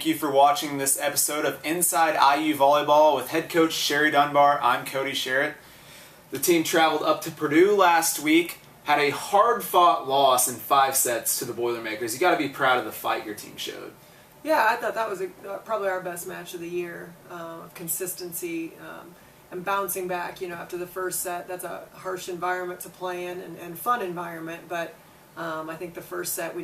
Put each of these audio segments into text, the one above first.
Thank you for watching this episode of Inside IU Volleyball with head coach Sherry Dunbar. I'm Cody Sherritt. The team traveled up to Purdue last week, had a hard-fought loss in 5 sets to the Boilermakers. You got to be proud of the fight your team showed. Yeah, I thought that was probably our best match of the year. Consistency and bouncing back. You know, after the first set, that's a harsh environment to play in and fun environment. But I think the first set we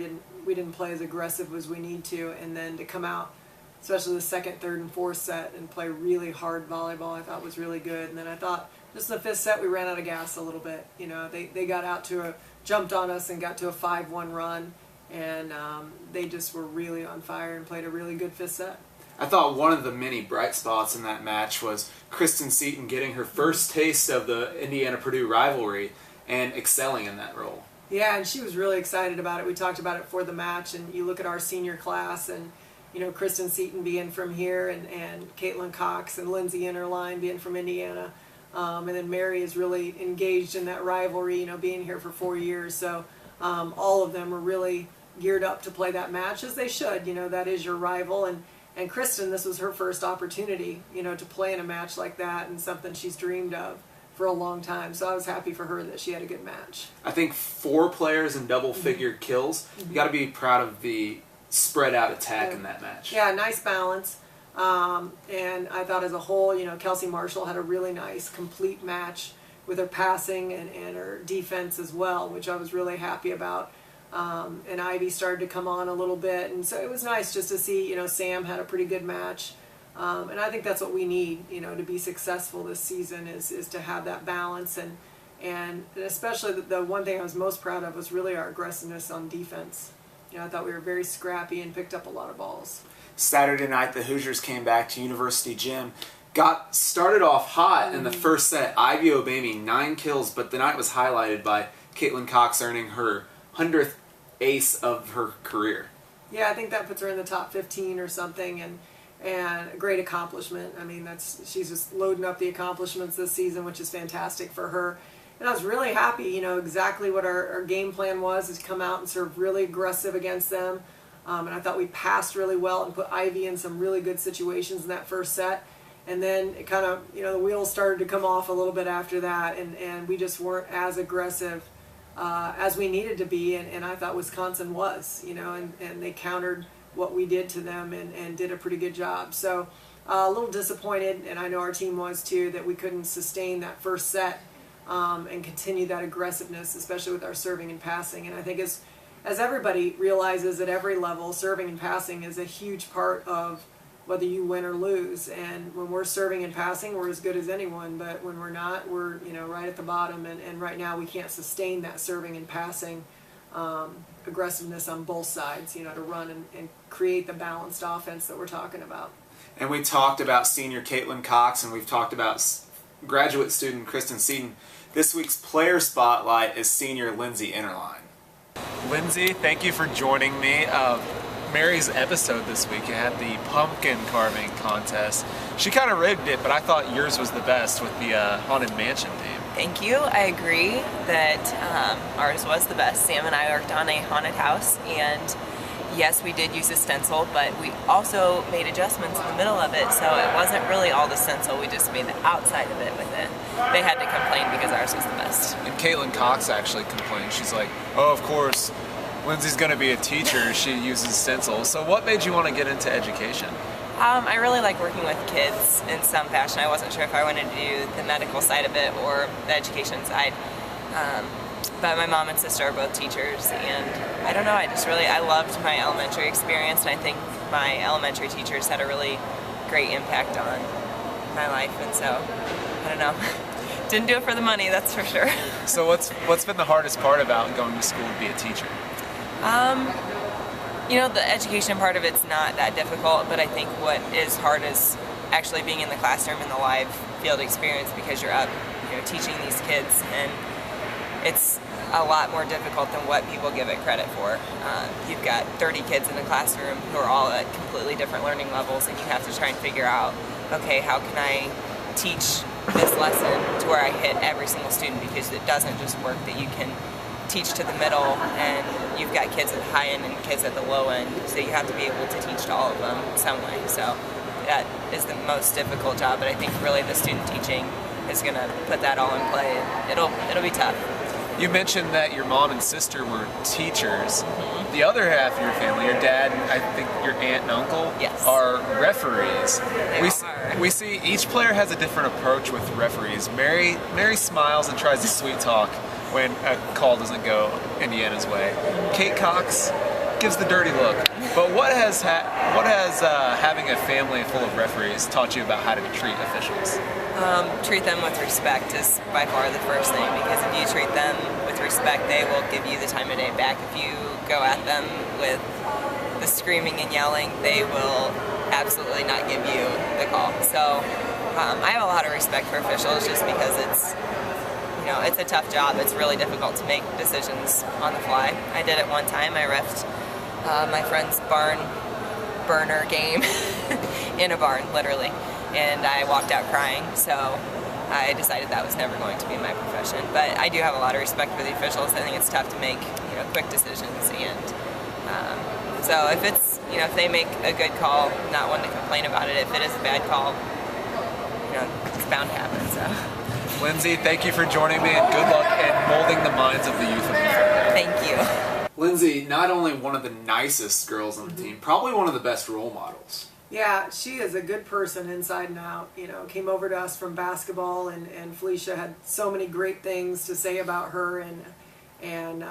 didn't play as aggressive as we need to, and then to come out, especially the second, third, and fourth set, and play really hard volleyball, I thought was really good. And then I thought just in the fifth set we ran out of gas a little bit. You know, they got out to jumped on us and got to a 5-1 run. And they just were really on fire and played a really good fifth set. I thought one of the many bright spots in that match was Kristen Seaton getting her first taste of the Indiana-Purdue rivalry and excelling in that role. Yeah, and she was really excited about it. We talked about it for the match, and you look at our senior class, and you know, Kristen Seaton being from here, and Caitlin Cox and Lindsay Enterline being from Indiana, and then Mary is really engaged in that rivalry, you know, being here for 4 years. So all of them were really geared up to play that match, as they should. You know, that is your rival, and Kristen, this was her first opportunity, you know, to play in a match like that, and something she's dreamed of for a long time. So I was happy for her that she had a good match. I think 4 players in double-figure kills. You got to be proud of the spread-out attack in that match. Yeah, nice balance. And I thought as a whole, you know, Kelsey Marshall had a really nice, complete match with her passing and her defense as well, which I was really happy about. And Ivy started to come on a little bit, and so it was nice just to see, you know, Sam had a pretty good match. And I think that's what we need, you know, to be successful this season is to have that balance. And especially the one thing I was most proud of was really our aggressiveness on defense. You know, I thought we were very scrappy and picked up a lot of balls. Saturday night, the Hoosiers came back to University Gym. Got started off hot in the first set. Ivy Obamy, 9 kills, but the night was highlighted by Caitlin Cox earning her 100th ace of her career. Yeah, I think that puts her in the top 15 or something, and a great accomplishment. I mean, she's just loading up the accomplishments this season, which is fantastic for her. And I was really happy, you know, exactly what our game plan was, is come out and serve really aggressive against them. And I thought we passed really well and put Ivy in some really good situations in that first set. And then it kind of, you know, the wheels started to come off a little bit after that, and we just weren't as aggressive as we needed to be, and I thought Wisconsin was, you know, and they countered what we did to them and did a pretty good job. So a little disappointed, and I know our team was too, that we couldn't sustain that first set and continue that aggressiveness, especially with our serving and passing. And I think as everybody realizes at every level, serving and passing is a huge part of whether you win or lose. And when we're serving and passing, we're as good as anyone, but when we're not, we're, you know, right at the bottom. And right now we can't sustain that serving and passing aggressiveness on both sides, you know, to run and create the balanced offense that we're talking about. And we talked about senior Caitlin Cox, and we've talked about graduate student Kristen Seaton. This week's player spotlight is senior Lindsay Enterline. Lindsay, thank you for joining me. Mary's episode this week, you had the pumpkin carving contest. She kind of rigged it, but I thought yours was the best with the Haunted Mansion theme. Thank you. I agree that ours was the best. Sam and I worked on a haunted house, and yes, we did use a stencil, but we also made adjustments in the middle of it, so it wasn't really all the stencil. We just made the outside of it with it. They had to complain because ours was the best. And Caitlin Cox actually complained. She's like, oh, of course, Lindsay's going to be a teacher. She uses stencils. So what made you want to get into education? I really like working with kids in some fashion. I wasn't sure if I wanted to do the medical side of it or the education side. But my mom and sister are both teachers, and I don't know, I loved my elementary experience, and I think my elementary teachers had a really great impact on my life, and so, I don't know. Didn't do it for the money, that's for sure. So what's been the hardest part about going to school to be a teacher? You know, the education part of it's not that difficult, but I think what is hard is actually being in the classroom in the live field experience, because you're up, you know, teaching these kids, and it's a lot more difficult than what people give it credit for. You've got 30 kids in the classroom who are all at completely different learning levels, and you have to try and figure out, okay, how can I teach this lesson to where I hit every single student, because it doesn't just work that you can teach to the middle, and you've got kids at the high end and kids at the low end, so you have to be able to teach to all of them some way. So that is the most difficult job, but I think really the student teaching is going to put that all in play. It'll be tough. You mentioned that your mom and sister were teachers. Mm-hmm. The other half of your family, your dad, and I think your aunt and uncle, yes, are referees. We see each player has a different approach with referees. Mary smiles and tries to sweet talk when a call doesn't go Indiana's way. Kate Cox gives the dirty look. But what has having a family full of referees taught you about how to treat officials? Treat them with respect is by far the first thing, because if you treat them with respect, they will give you the time of day back. If you go at them with the screaming and yelling, they will absolutely not give you the call. So I have a lot of respect for officials just because it's a tough job. It's really difficult to make decisions on the fly. I did it one time. I reffed my friend's barn burner game in a barn, literally, and I walked out crying. So I decided that was never going to be my profession. But I do have a lot of respect for the officials. I think it's tough to make quick decisions, and so if it's if they make a good call, I'm not one to complain about it. If it is a bad call, it's bound to happen. So. Lindsay, thank you for joining me, and good luck in molding the minds of the youth of your family. Thank you. Lindsay, not only one of the nicest girls on the team, probably one of the best role models. Yeah, she is a good person inside and out. Came over to us from basketball, and Felicia had so many great things to say about her and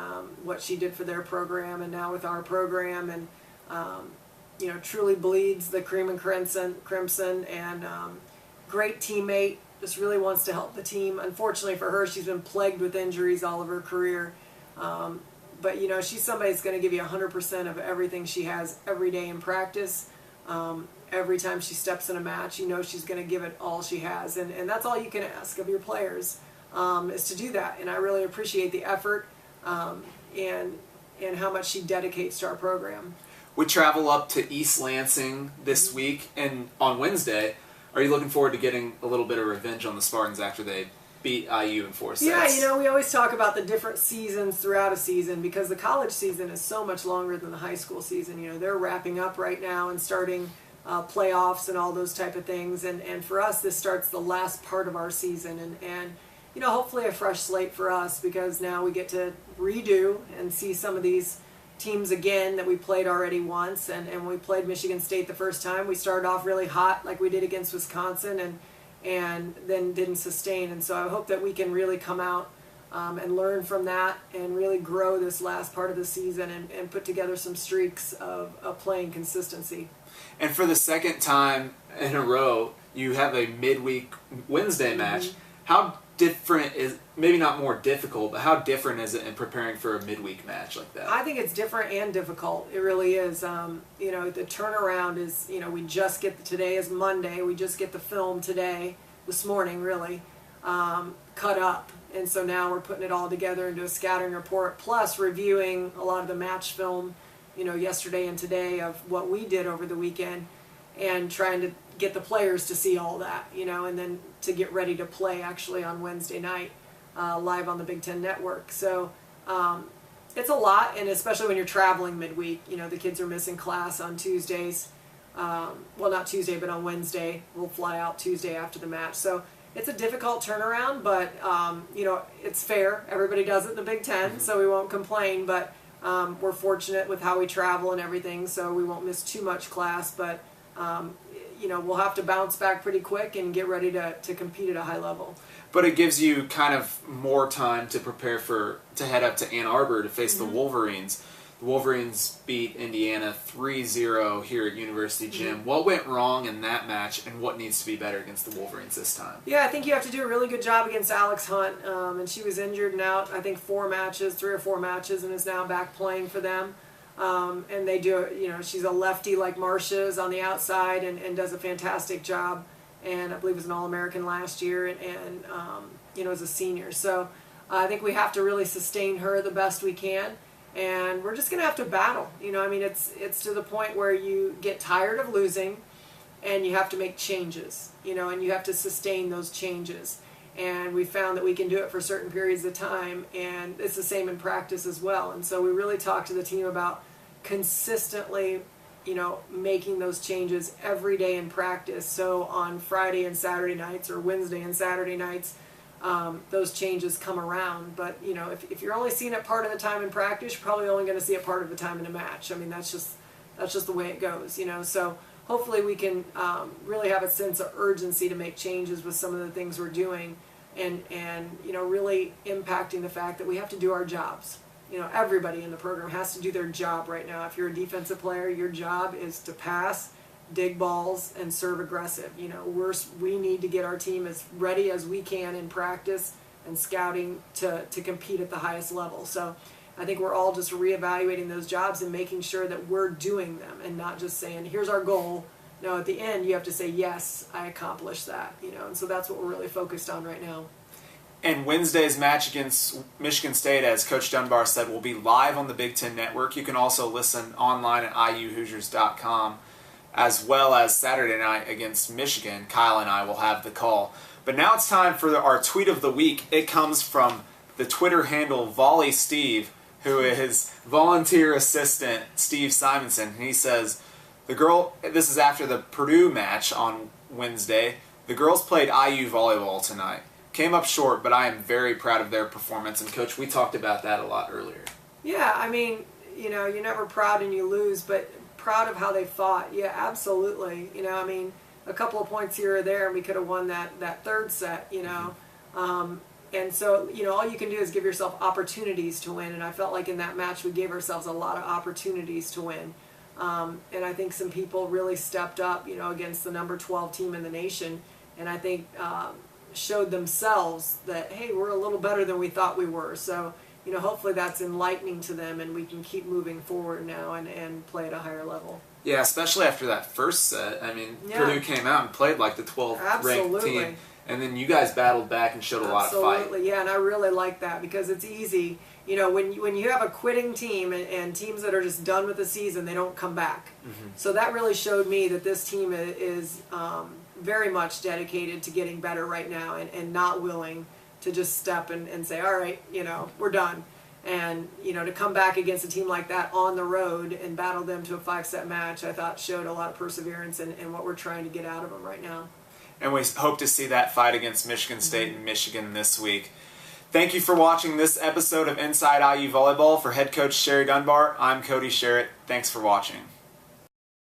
what she did for their program, and now with our program, and truly bleeds the cream and crimson, and great teammate. Just really wants to help the team. Unfortunately for her, she's been plagued with injuries all of her career. But she's somebody that's going to give you 100% of everything she has every day in practice. Every time she steps in a match, she's going to give it all she has, and that's all you can ask of your players, is to do that. And I really appreciate the effort and how much she dedicates to our program. We travel up to East Lansing this week, and on Wednesday, are you looking forward to getting a little bit of revenge on the Spartans after they beat IU in 4 sets? Yeah, we always talk about the different seasons throughout a season, because the college season is so much longer than the high school season. They're wrapping up right now and starting playoffs and all those type of things. And for us, this starts the last part of our season. And hopefully a fresh slate for us, because now we get to redo and see some of these teams again that we played already once. And when we played Michigan State the first time, we started off really hot like we did against Wisconsin, and then didn't sustain. And so I hope that we can really come out and learn from that and really grow this last part of the season and put together some streaks of playing consistency. And for the second time in a row, you have a midweek Wednesday match. How different is, maybe not more difficult, but how different is it in preparing for a midweek match like that? I think it's different and difficult. It really is. The turnaround is, we just get, today is Monday, we just get the film today, this morning really, cut up. And so now we're putting it all together into a scattering report, plus reviewing a lot of the match film, yesterday and today of what we did over the weekend, and trying to get the players to see all that, and then to get ready to play actually on Wednesday night live on the Big Ten Network. So it's a lot, and especially when you're traveling midweek. The kids are missing class on Tuesdays. Well, not Tuesday, but on Wednesday. We'll fly out Tuesday after the match. So it's a difficult turnaround, but it's fair. Everybody does it in the Big Ten, so we won't complain. But we're fortunate with how we travel and everything, so we won't miss too much class. But we'll have to bounce back pretty quick and get ready to compete at a high level. But it gives you kind of more time to prepare to head up to Ann Arbor to face the Wolverines. The Wolverines beat Indiana 3-0 here at University Gym. What went wrong in that match, and what needs to be better against the Wolverines this time? Yeah, I think you have to do a really good job against Alex Hunt, and she was injured and out, I think 3 or 4 matches, and is now back playing for them. And they do, she's a lefty like Marcia is on the outside, and does a fantastic job, and I believe was an All-American last year, and as a senior. So I think we have to really sustain her the best we can. And we're just going to have to battle. It's to the point where you get tired of losing, and you have to make changes, and you have to sustain those changes. And we found that we can do it for certain periods of time, and it's the same in practice as well. And so we really talked to the team about consistently, making those changes every day in practice. So on Friday and Saturday nights, or Wednesday and Saturday nights, those changes come around. But if you're only seeing it part of the time in practice, you're probably only going to see it part of the time in a match. I mean, that's just the way it goes. So hopefully we can really have a sense of urgency to make changes with some of the things we're doing, and really impacting the fact that we have to do our jobs. Everybody in the program has to do their job right now. If you're a defensive player, your job is to pass, dig balls, and serve aggressive. We need to get our team as ready as we can in practice and scouting to compete at the highest level. So I think we're all just reevaluating those jobs and making sure that we're doing them, and not just saying, here's our goal. No, at the end you have to say, yes, I accomplished that. And so that's what we're really focused on right now. And Wednesday's match against Michigan State, as Coach Dunbar said, will be live on the Big Ten Network. You can also listen online at iuhoosiers.com, as well as Saturday night against Michigan. Kyle and I will have the call. But now it's time for our tweet of the week. It comes from the Twitter handle Volley Steve, who is volunteer assistant Steve Simonson. And he says, this is after the Purdue match on Wednesday. The girls played IU volleyball tonight. Came up short, but I am very proud of their performance. And Coach, we talked about that a lot earlier. Yeah, I mean, you're never proud and you lose, but proud of how they fought. Yeah, absolutely. I mean, a couple of points here or there, and we could have won that third set. And so, all you can do is give yourself opportunities to win. And I felt like in that match we gave ourselves a lot of opportunities to win. And I think some people really stepped up, against the number 12 team in the nation. And I think showed themselves that, hey, we're a little better than we thought we were. So, hopefully that's enlightening to them, and we can keep moving forward now and play at a higher level. Yeah, especially after that first set. I mean, Purdue came out and played like the 12th ranked team. And then you guys battled back and showed a lot of fight. Absolutely, yeah, and I really like that, because it's easy. When you have a quitting team and teams that are just done with the season, they don't come back. Mm-hmm. So that really showed me that this team is very much dedicated to getting better right now, and not willing to just step and say, all right, we're done. And, to come back against a team like that on the road and battle them to a 5-set match, I thought showed a lot of perseverance in what we're trying to get out of them right now. And we hope to see that fight against Michigan State and Michigan this week. Thank you for watching this episode of Inside IU Volleyball. For head coach Sherry Dunbar, I'm Cody Sherritt. Thanks for watching.